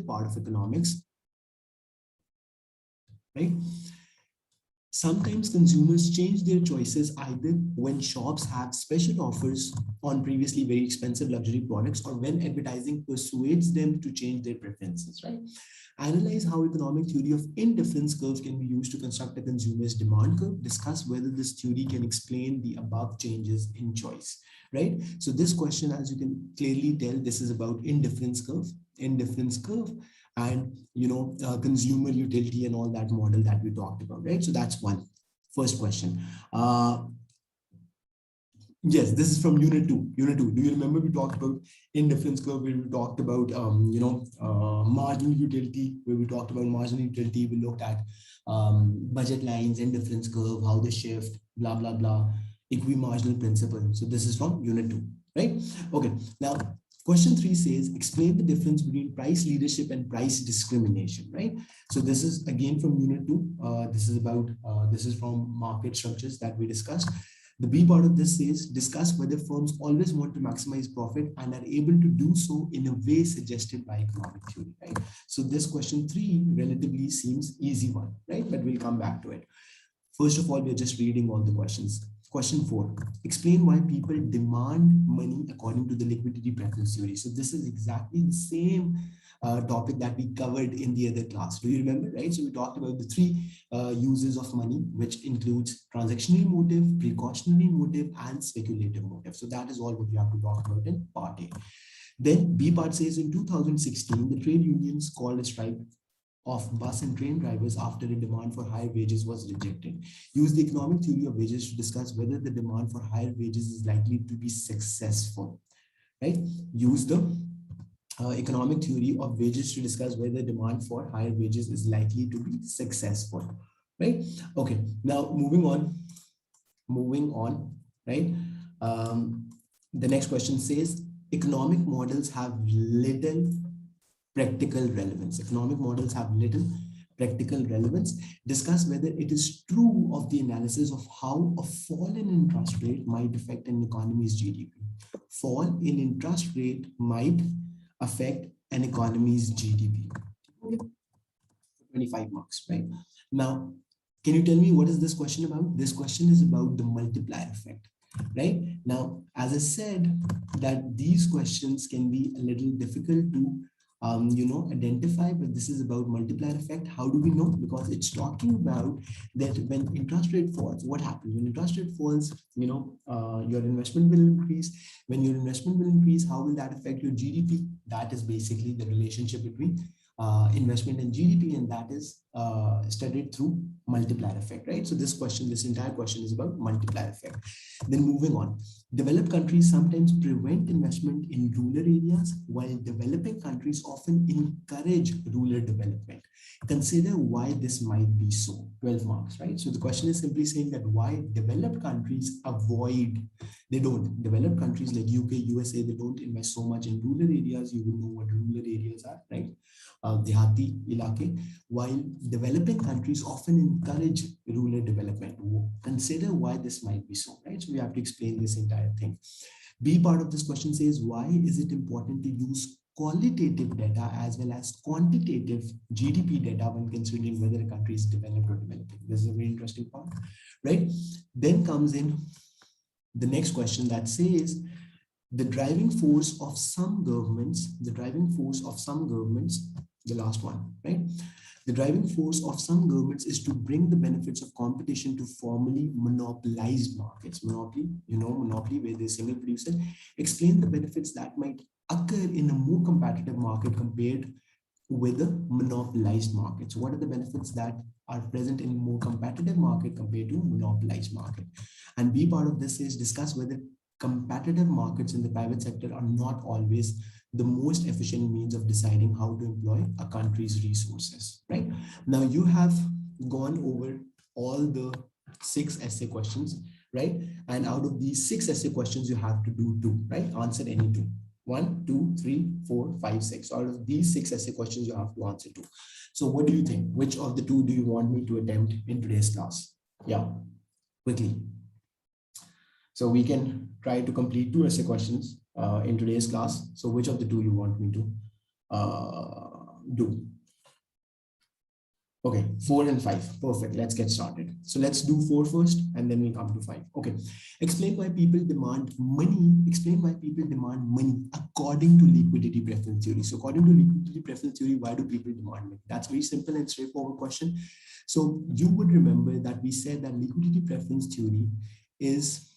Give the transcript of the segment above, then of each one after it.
part of economics, right? Sometimes consumers change their choices either when shops have special offers on previously very expensive luxury products or when advertising persuades them to change their preferences, right? Analyze how economic theory of indifference curves can be used to construct a consumer's demand curve. Discuss whether this theory can explain the above changes in choice, right? So this question, as you can clearly tell, this is about indifference curve, and consumer utility and all that model that we talked about, right? So that's one first question. Yes, this is from unit 2. Do you remember we talked about indifference curve, where we talked about marginal utility, where we talked about marginal utility, we looked at budget lines, indifference curve, how they shift, blah blah blah, equimarginal principle. So this is from unit 2, right? Okay, now question 3 says, explain the difference between price leadership and price discrimination, right? So this is again from unit 2. This is from market structures that we discussed. The B part of this says, discuss whether firms always want to maximize profit and are able to do so in a way suggested by economic theory, right? So this question 3 relatively seems easy one, right? But we'll come back to it. First of all, we're just reading all the questions. Question 4, explain why people demand money according to the liquidity preference theory. So this is exactly the same topic that we covered in the other class. Do you remember, right? So we talked about the 3 uses of money, which includes transactional motive, precautionary motive, and speculative motive. So that is all what we have to talk about in part A. Then B part says, in 2016, the trade unions called a strike of bus and train drivers after a demand for higher wages was rejected. Use the economic theory of wages to discuss whether the demand for higher wages is likely to be successful, right? Use the economic theory of wages to discuss whether demand for higher wages is likely to be successful, right? Okay, now moving on, right? The next question says, economic models have little practical relevance. Economic models have little practical relevance. Discuss whether it is true of the analysis of how a fall in interest rate might affect an economy's GDP. Fall in interest rate might affect an economy's GDP. 25 marks, right? Now, can you tell me what is this question about? This question is about the multiplier effect, right? Now, as I said, that these questions can be a little difficult to identify, but this is about multiplier effect. How do we know? Because it's talking about that when interest rate falls, what happens? When interest rate falls, your investment will increase. When your investment will increase, how will that affect your GDP? That is basically the relationship between investment and GDP, and that is studied through multiplier effect, right? So this entire question is about multiplier effect. Then moving on, developed countries sometimes prevent investment in rural areas, while developing countries often encourage rural development. Consider why this might be so. 12 marks, right? So the question is simply saying that why developed countries developed countries like UK, USA, they don't invest so much in rural areas. You will know what rural areas are, right? Dehati ilake, while developing countries often encourage rural development. Consider why this might be so, right? So we have to explain this entire thing. B part of this question says, why is it important to use qualitative data as well as quantitative GDP data when considering whether a country is developed or developing? This is a very interesting part, right? Then comes in the next question that says, the driving force of some governments, the last one, right? The driving force of some governments is to bring the benefits of competition to formerly monopolized markets. Monopoly, monopoly where there's single producer. Explain the benefits that might occur in a more competitive market compared with a monopolized market. So what are the benefits that are present in a more competitive market compared to monopolized market? And B part of this is discuss whether competitive markets in the private sector are not always the most efficient means of deciding how to employ a country's resources, right? Now you have gone over all the 6 essay questions, right? And out of these 6 essay questions, you have to do 2, right? Answer any 2. 1, 2, 3, 4, 5, 6. Out of these 6 essay questions, you have to answer 2. So what do you think? Which of the 2 do you want me to attempt in today's class? Yeah, quickly. So we can try to complete 2 essay questions in today's class. So which of the 2 you want me to do. Okay, 4 and 5. Perfect. Let's get started. So let's do 4 first and then we come to 5. Okay. Explain why people demand money. Explain why people demand money according to liquidity preference theory. So according to liquidity preference theory, why do people demand money? That's a very simple and straightforward question. So you would remember that we said that liquidity preference theory is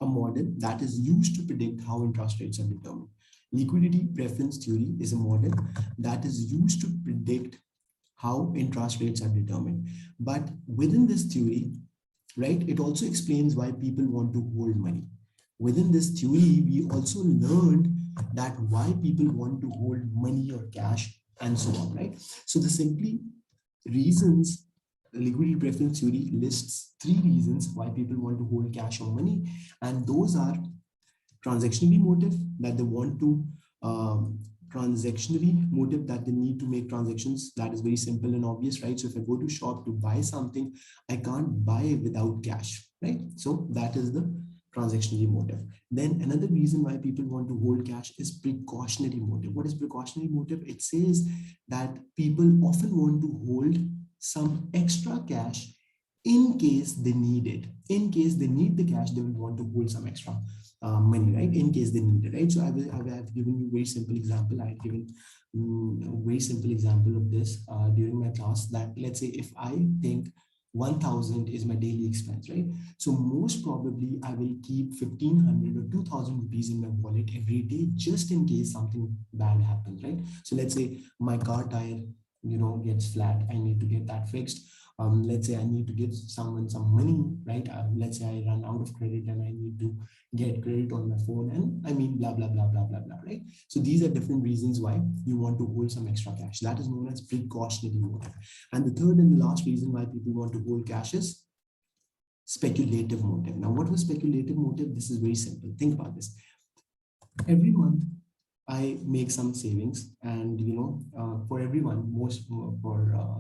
a model that is used to predict how interest rates are determined. Liquidity preference theory is a model that is used to predict how interest rates are determined. But within this theory, right, it also explains why people want to hold money. Within this theory, we also learned that why people want to hold money or cash and so on, right? So the simply reasons, liquidity preference theory lists 3 reasons why people want to hold cash or money, and those are transactionally motive, that they want to transactionally motive, that they need to make transactions. That is very simple and obvious, right? So if I go to shop to buy something, I can't buy it without cash, right? So that is the transactionally motive. Then another reason why people want to hold cash is precautionary motive. What is precautionary motive? It says that people often want to hold some extra cash in case they need it. In case they need the cash, they will want to hold some extra money, right? In case they need it, right? So I have given you a very simple example. I've given a very simple example of this during my class, that let's say if I think 1,000 is my daily expense, right? So most probably I will keep 1,500 or 2,000 rupees in my wallet every day, just in case something bad happens, right? So let's say my car tire, gets flat. I need to get that fixed. Let's say I need to give someone some money, right? Let's say I run out of credit and I need to get credit on my phone, and I mean, blah, blah, blah, blah, blah, blah, right? So these are different reasons why you want to hold some extra cash. That is known as precautionary motive. And the third and the last reason why people want to hold cash is speculative motive. Now, what was speculative motive? This is very simple. Think about this. Every month, I make some savings, and for everyone,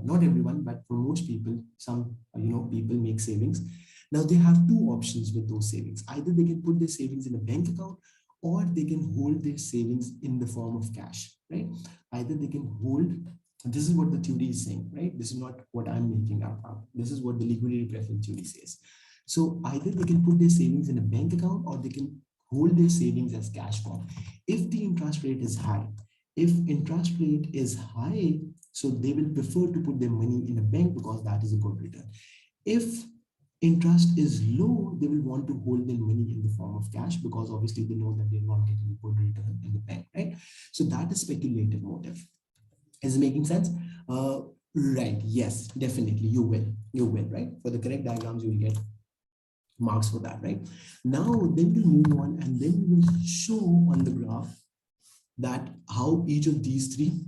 not everyone, but for most people, some people make savings. Now they have 2 options with those savings. Either they can put their savings in a bank account, or they can hold their savings in the form of cash, right? Either they can hold. This is what the theory is saying, right? This is not what I'm making up. This is what the liquidity preference theory says. So either they can put their savings in a bank account, or they can hold their savings as cash form. If the interest rate is high, so they will prefer to put their money in a bank because that is a good return. If interest is low, they will want to hold their money in the form of cash because obviously they know that they're not getting a good return in the bank, right? So that is speculative motive. Is it making sense? Right. Yes, definitely. You will, right? For the correct diagrams, you will get marks for that, right? Now, then we'll move on, and then we will show on the graph that how each of these three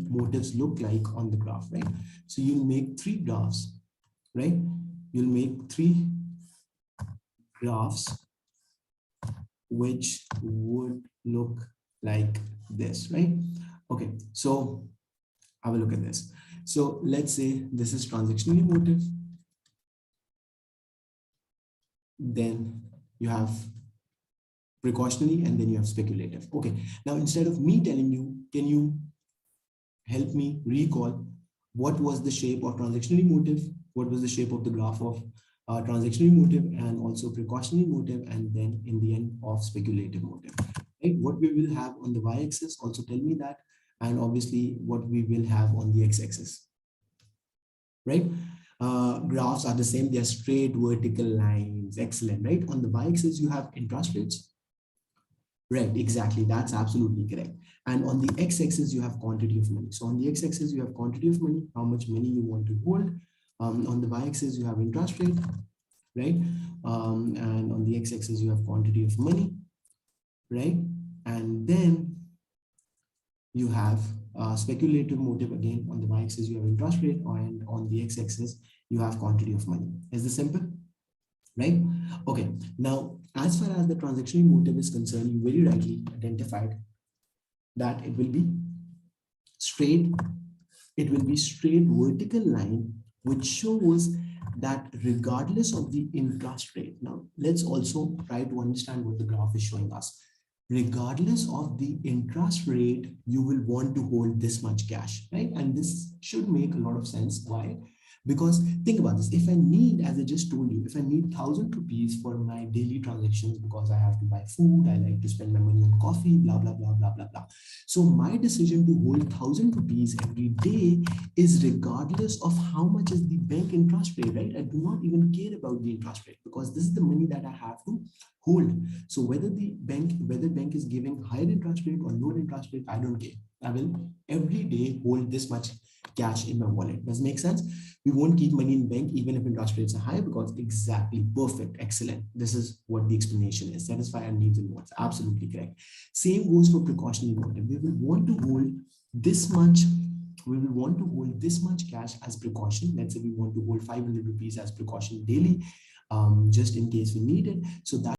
motives look like on the graph, right? So you'll make 3 graphs, right? You'll make 3 graphs which would look like this, right? Okay, so have a look at this. So let's say this is transactionally motive. Then you have precautionary, and then you have speculative. Okay, now instead of me telling you, can you help me recall what was the shape of transactionary motive, what was the shape of the graph of transactionary motive, and also precautionary motive, and then in the end of speculative motive, right? What we will have on the y-axis, also tell me that, and obviously what we will have on the x-axis, right? Graphs are the same. They're straight vertical lines. Excellent, right? On the y-axis, you have interest rates. Right, exactly. That's absolutely correct. And on the x-axis, you have quantity of money. So on the x-axis, you have quantity of money, how much money you want to hold. On the y-axis, you have interest rate, right? And on the x-axis, you have quantity of money, right? And then you have speculative motive. Again, on the y-axis, you have interest rate, and on the x-axis, you have quantity of money. Is this simple? Right? Okay. Now, as far as the transactional motive is concerned, you very rightly identified that it will be straight vertical line, which shows that regardless of the interest rate. Now, let's also try to understand what the graph is showing us. regardless of the interest rate, you will want to hold this much cash, right? And this should make a lot of sense. Why? Because think about this. If I need, as I just told you, if I need 1,000 rupees for my daily transactions because I have to buy food, I like to spend my money on coffee, blah, blah, blah, blah, blah, blah. So my decision to hold 1,000 rupees every day is regardless of how much is the bank interest rate, right? I do not even care about the interest rate because this is the money that I have to hold. So whether bank is giving higher interest rate or lower interest rate, I don't care. I will every day hold this much cash in my wallet. Does it make sense? We won't keep money in bank even if interest rates are high because exactly perfect, excellent. This is what the explanation is. Satisfy our needs and wants. Absolutely correct. Same goes for precautionary motive. We will want to hold this much. We will want to hold this much cash as precaution. Let's say we want to hold 500 rupees as precaution daily, just in case we need it. So that